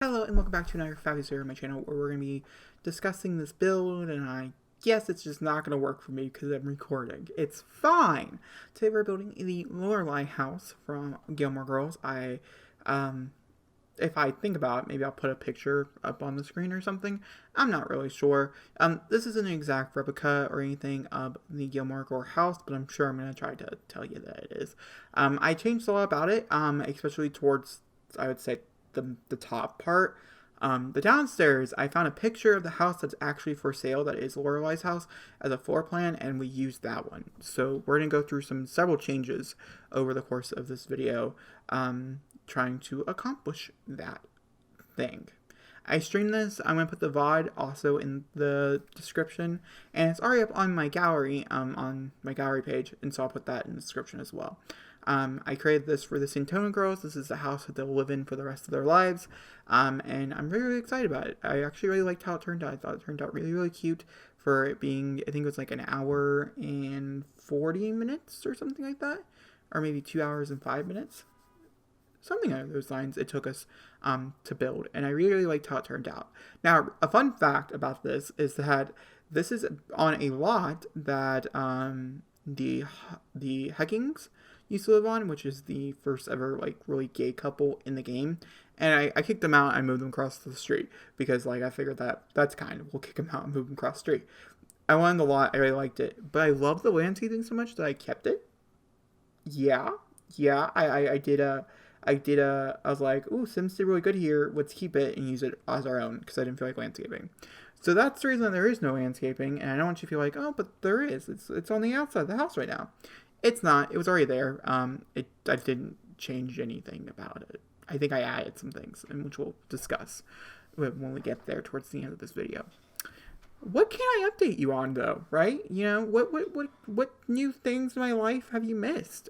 Hello and welcome back to another fabulous video on my channel where we're going to be discussing this build, and I guess it's just not going to work for me because I'm recording. It's fine! Today we're building the Lorelai house from Gilmore Girls. If I think about it, maybe I'll put a picture up on the screen or something. I'm not really sure. This isn't an exact replica or anything of the Gilmore Girls house, but I'm sure I'm going to try to tell you that it is. I changed a lot about it, especially towards, I would say, the top part. The downstairs, I found a picture of the house that's actually for sale, that is Lorelai's house, as a floor plan, and we used that one. So we're going to go through several changes over the course of this video, trying to accomplish that thing. I streamed this. I'm going to put the VOD also in the description, and it's already up on my gallery, on my gallery page, and so I'll put that in the description as well. I created this for the Santona girls. This is the house that they'll live in for the rest of their lives, and I'm really, really excited about it. I actually really liked how it turned out. I thought it turned out really, really cute for it being, I think it was like an hour and 40 minutes or something like that, or maybe 2 hours and 5 minutes. Something along those lines it took us to build, and I really, really liked how it turned out. Now, a fun fact about this is that this is on a lot that the Heckings used to live on, which is the first ever like really gay couple in the game. And I kicked them out and moved them across the street because like I figured that's kind of, we'll kick them out and move them across the street. I wanted the lot, I really liked it, but I love the landscaping so much that I kept it. Yeah, I did I was like, ooh, Sims did really good here, let's keep it and use it as our own, because I didn't feel like landscaping. So that's the reason there is no landscaping, and I don't want you to feel like, oh, but there is. It's on the outside of the house right now. It's not. It was already there. I didn't change anything about it. I think I added some things, and which we'll discuss when we get there towards the end of this video. What can I update you on, though? Right? You know, what new things in my life have you missed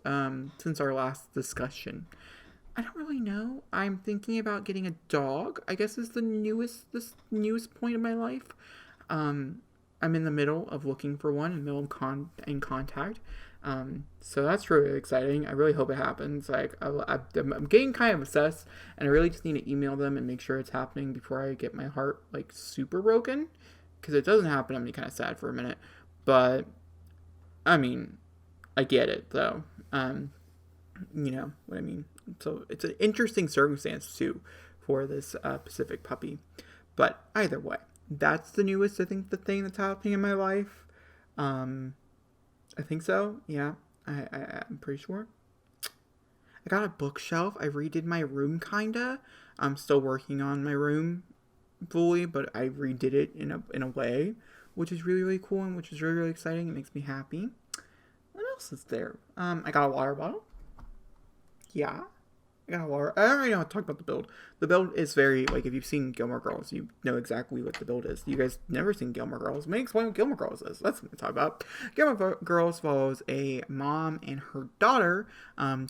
since our last discussion? I don't really know. I'm thinking about getting a dog. I guess is the newest point of my life. I'm in the middle of looking for one, in the middle of in contact. So that's really exciting. I really hope it happens. Like I'm getting kind of obsessed, and I really just need to email them and make sure it's happening before I get my heart like super broken. Because if it doesn't happen, I'm gonna be kind of sad for a minute. But I mean, I get it though. You know what I mean. So it's an interesting circumstance too for this Pacific puppy. But either way, that's the newest, I think, the thing that's happening in my life. I think so. Yeah, I'm pretty sure. I got a bookshelf. I redid my room kinda. I'm still working on my room fully, but I redid it in a way, which is really, really cool and which is really, really exciting. It makes me happy. What else is there? I got a water bottle. Yeah. I got a water. I don't really know how to talk about the build. The build is very, like, if you've seen Gilmore Girls, you know exactly what the build is. You guys never seen Gilmore Girls. Let me explain what Gilmore Girls is. That's what I'm talk about. Gilmore Girls follows a mom and her daughter.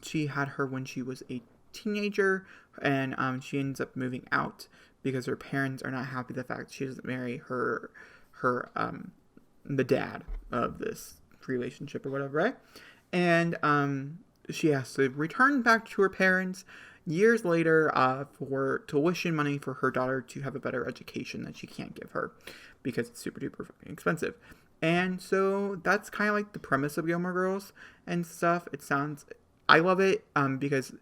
She had her when she was a teenager, and she ends up moving out because her parents are not happy with the fact she doesn't marry the dad of this relationship or whatever, right? And she has to return back to her parents years later for tuition money for her daughter to have a better education that she can't give her because it's super duper fucking expensive. And so that's kind of like the premise of Gilmore Girls and stuff. I love it because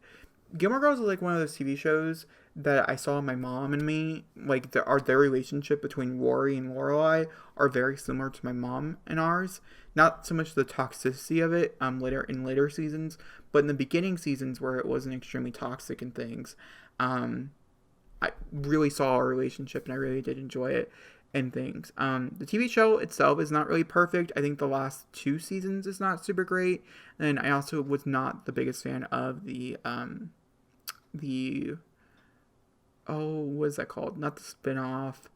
Gilmore Girls is like one of those TV shows that I saw my mom and me, like their relationship between Rory and Lorelai are very similar to my mom and ours. Not so much the toxicity of it later seasons, but in the beginning seasons where it wasn't extremely toxic and things, I really saw our relationship and I really did enjoy it and things. The TV show itself is not really perfect. I think the last 2 seasons is not super great, and I also was not the biggest fan of the what is that called? Not the spin-off.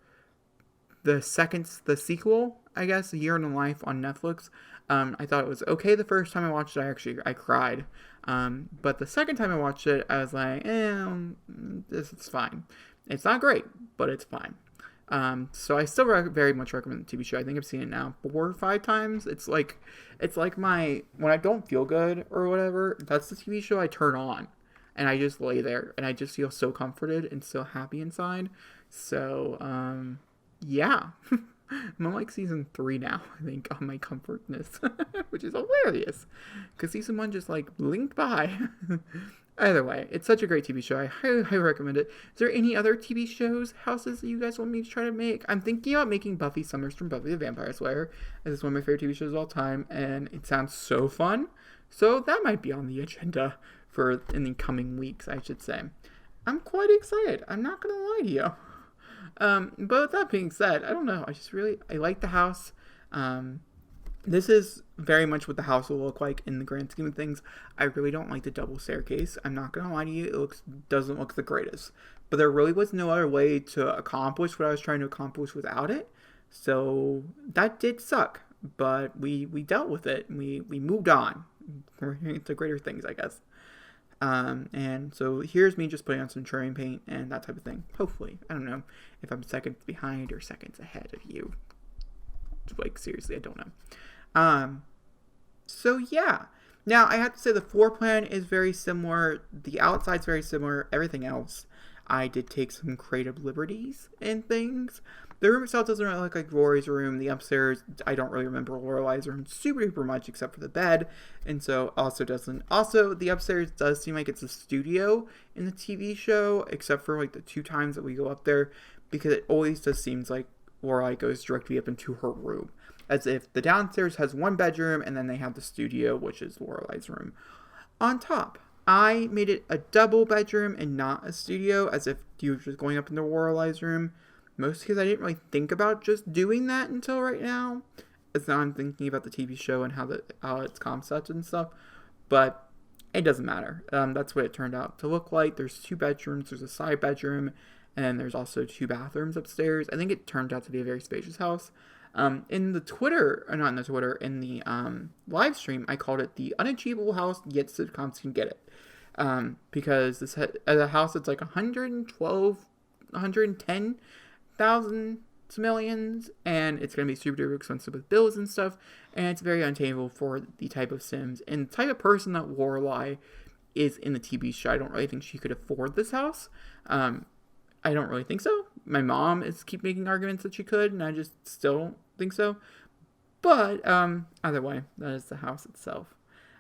The sequel, I guess, A Year in the Life on Netflix. I thought it was okay the first time I watched it. I cried. But the second time I watched it, I was like, this is fine. It's not great, but it's fine. So I still very much recommend the TV show. I think I've seen it now 4 or 5 times. It's like when I don't feel good or whatever, that's the TV show I turn on. and I just lay there and I just feel so comforted and so happy inside. So, yeah. I'm on like season 3 now, I think, on my comfortness, which is hilarious because season 1 just like blinked by. Either way, it's such a great TV show. I highly, highly recommend it. Is there any other TV shows, houses that you guys want me to try to make? I'm thinking about making Buffy Summers from Buffy the Vampire Slayer, as it's one of my favorite TV shows of all time, and it sounds so fun. So that might be on the agenda for in the coming weeks, I should say. I'm quite excited. I'm not gonna lie to you. But with that being said, I don't know. I like the house. This is very much what the house will look like in the grand scheme of things. I really don't like the double staircase. I'm not gonna lie to you. Doesn't look the greatest. But there really was no other way to accomplish what I was trying to accomplish without it. So that did suck. But we dealt with it and we moved on. We're into greater things, I guess. And so here's me just putting on some trimming paint and that type of thing. Hopefully. I don't know if I'm seconds behind or seconds ahead of you. Like, seriously, I don't know. So yeah. Now, I have to say the floor plan is very similar. The outside's very similar. Everything else, I did take some creative liberties and things. The room itself doesn't really look like Rory's room. The upstairs, I don't really remember Lorelai's room super, super much except for the bed. And so also doesn't. Also, the upstairs does seem like it's a studio in the TV show, except for like the 2 times that we go up there, because it always just seems like Lorelai goes directly up into her room. As if the downstairs has 1 bedroom and then they have the studio, which is Lorelai's room. On top, I made it a double bedroom and not a studio, as if you were just going up into Lorelai's room. Mostly because I didn't really think about just doing that until right now. As now I'm thinking about the TV show and how its concept and stuff. But it doesn't matter. That's what it turned out to look like. There's 2 bedrooms. There's a side bedroom. And there's also 2 bathrooms upstairs. I think it turned out to be a very spacious house. In the Twitter, or not in the Twitter, in the live stream, I called it the unachievable house, yet sitcoms can get it. Because this as a house that's like 112, 110,000 millions, and it's going to be super duper expensive with bills and stuff, and it's very unattainable for the type of Sims and the type of person that Lorelai is in the TV show. I don't really think she could afford this house. I don't really think so. My mom keep making arguments that she could, and I just still don't think so. But either way, that is the house itself.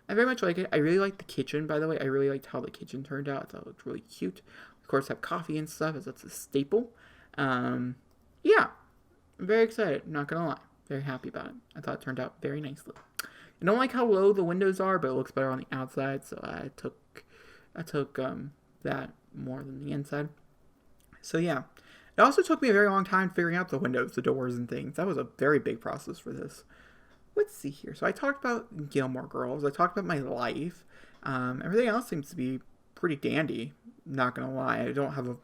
I very much like it. I really like the kitchen, by the way. I really liked how the kitchen turned out. I thought it looked really cute. Of course, have coffee and stuff, as that's a staple. Yeah, I'm very excited. I'm not gonna lie. Very happy about it. I thought it turned out very nicely. I don't like how low the windows are, but it looks better on the outside, so I took that more than the inside. So yeah, it also took me a very long time figuring out the windows, the doors, and things. That was a very big process for this. Let's see here. So I talked about Gilmore Girls. I talked about my life. Everything else seems to be pretty dandy. Not gonna lie, I don't have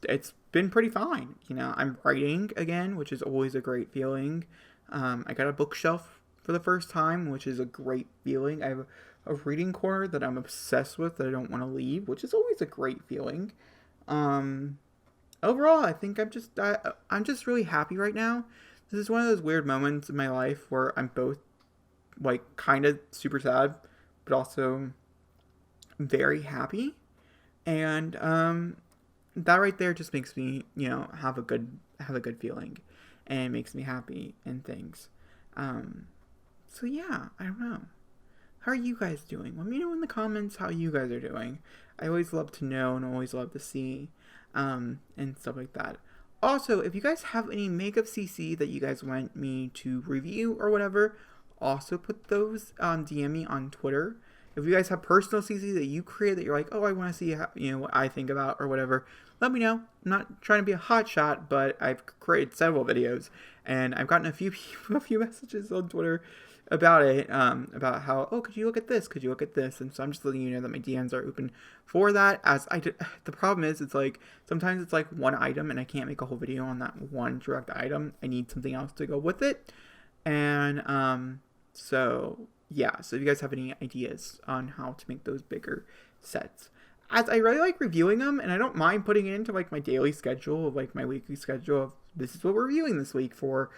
it's been pretty fine. You know, I'm writing again, which is always a great feeling. I got a bookshelf for the first time, which is a great feeling. I have a reading corner that I'm obsessed with that I don't want to leave, which is always a great feeling. Overall, I think I'm just really happy right now. This is one of those weird moments in my life where I'm both like kind of super sad, but also very happy. And, that right there just makes me, have a good feeling, and it makes me happy and things. So yeah, I don't know. How are you guys doing? Let me know in the comments how you guys are doing. I always love to know and always love to see, and stuff like that. Also, if you guys have any makeup CC that you guys want me to review or whatever, also put those on DM me on Twitter. If you guys have personal CC that you create that you're like, oh, I want to see how, what I think about or whatever, let me know. I'm not trying to be a hotshot, but I've created several videos, and I've gotten a few messages on Twitter about it, about how, oh, could you look at this? Could you look at this? And so I'm just letting you know that my DMs are open for that. The problem is, it's like, sometimes it's like one item and I can't make a whole video on that one direct item. I need something else to go with it. And, so yeah, so if you guys have any ideas on how to make those bigger sets, as I really like reviewing them, and I don't mind putting it into like my daily schedule of like my weekly schedule of this is what we're reviewing this week for,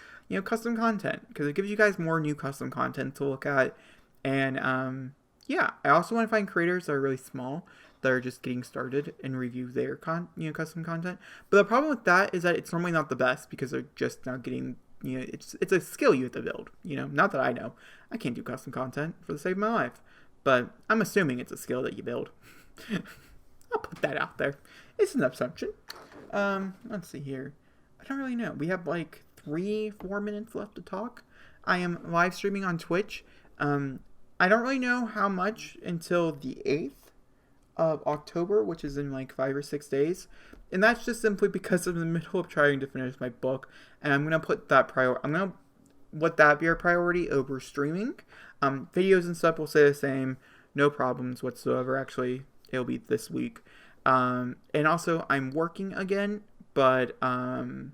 custom content, because it gives you guys more new custom content to look at. And yeah, I also want to find creators that are really small that are just getting started and review their custom content. But the problem with that is that it's normally not the best because they're just now getting, it's a skill you have to build. Not that I know. I can't do custom content for the sake of my life, but I'm assuming it's a skill that you build. I'll put that out there. It's an assumption. Let's see here. I don't really know. We have like 3-4 minutes left to talk. I am live streaming on Twitch. I don't really know how much until the 8th of October, which is in like 5 or 6 days. And that's just simply because I'm in the middle of trying to finish my book. And I'm going to put that let that be our priority over streaming. Videos and stuff will stay the same. No problems whatsoever. Actually, it'll be this week. And also, I'm working again, but I'm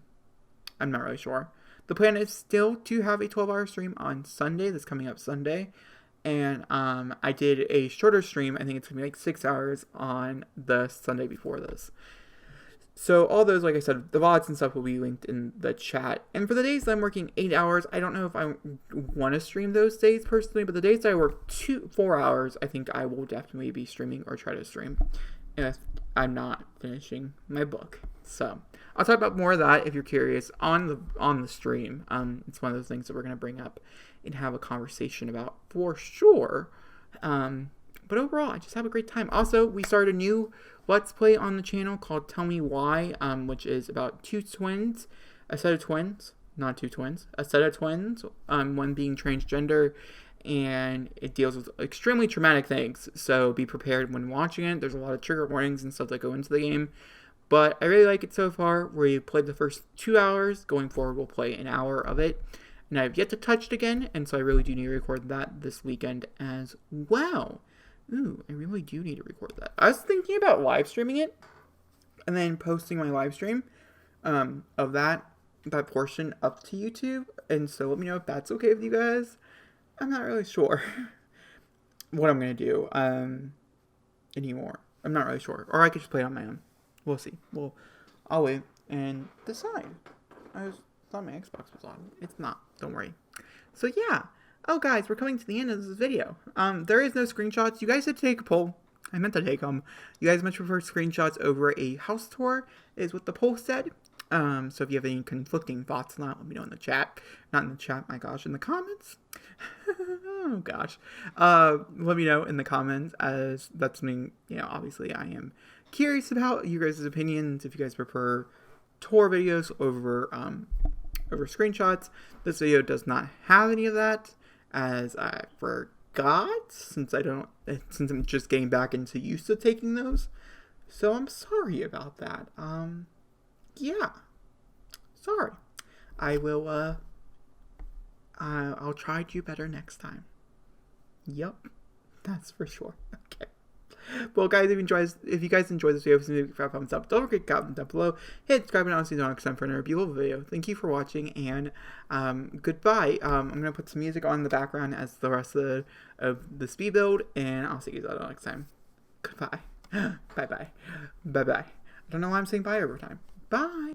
not really sure. The plan is still to have a 12-hour stream on Sunday. That's coming up Sunday. And I did a shorter stream. I think it's going to be like 6 hours on the Sunday before this. So all those, like I said, the VODs and stuff will be linked in the chat. And for the days that I'm working 8 hours, I don't know if I want to stream those days personally. But the days that I work 4 hours, I think I will definitely be streaming or try to stream if I'm not finishing my book. So I'll talk about more of that if you're curious on the stream. It's one of those things that we're going to bring up and have a conversation about for sure. But overall, I just have a great time. Also, we started a new Let's Play on the channel called Tell Me Why, which is about a set of twins, one being transgender, and it deals with extremely traumatic things. So be prepared when watching it. There's a lot of trigger warnings and stuff that go into the game. But I really like it so far. We played the first 2 hours. Going forward, we'll play an hour of it. And I've yet to touch it again, and so I really do need to record that this weekend as well. Ooh, I really do need to record that. I was thinking about live streaming it, and then posting my live stream of that portion up to YouTube. And so let me know if that's okay with you guys. I'm not really sure what I'm going to do anymore. I'm not really sure. Or I could just play it on my own. We'll see. I'll wait and decide. I thought my Xbox was on. It's not. Don't worry. So yeah. Oh guys, we're coming to the end of this video. There is no screenshots. You guys had to take a poll. I meant to take them. You guys much prefer screenshots over a house tour is what the poll said. So if you have any conflicting thoughts on that, let me know in the chat. Not in the chat, my gosh, in the comments. Oh gosh. Let me know in the comments, as that's something, obviously I am curious about you guys' opinions. If you guys prefer tour videos over screenshots. This video does not have any of that, as I forgot, since I'm just getting back into used to taking those. So I'm sorry about that. Yeah. Sorry. I will, I'll try to do better next time. Yep. That's for sure. Okay. Well, guys, if you guys enjoyed this video, please give it a thumbs up. Don't forget to comment down below. Hit subscribe and honestly don't accept for another beautiful video. Thank you for watching, and goodbye. I'm gonna put some music on in the background as the rest of the speed build, and I'll see you guys all next time. Goodbye. Bye bye. Bye bye. I don't know why I'm saying bye every time. Bye.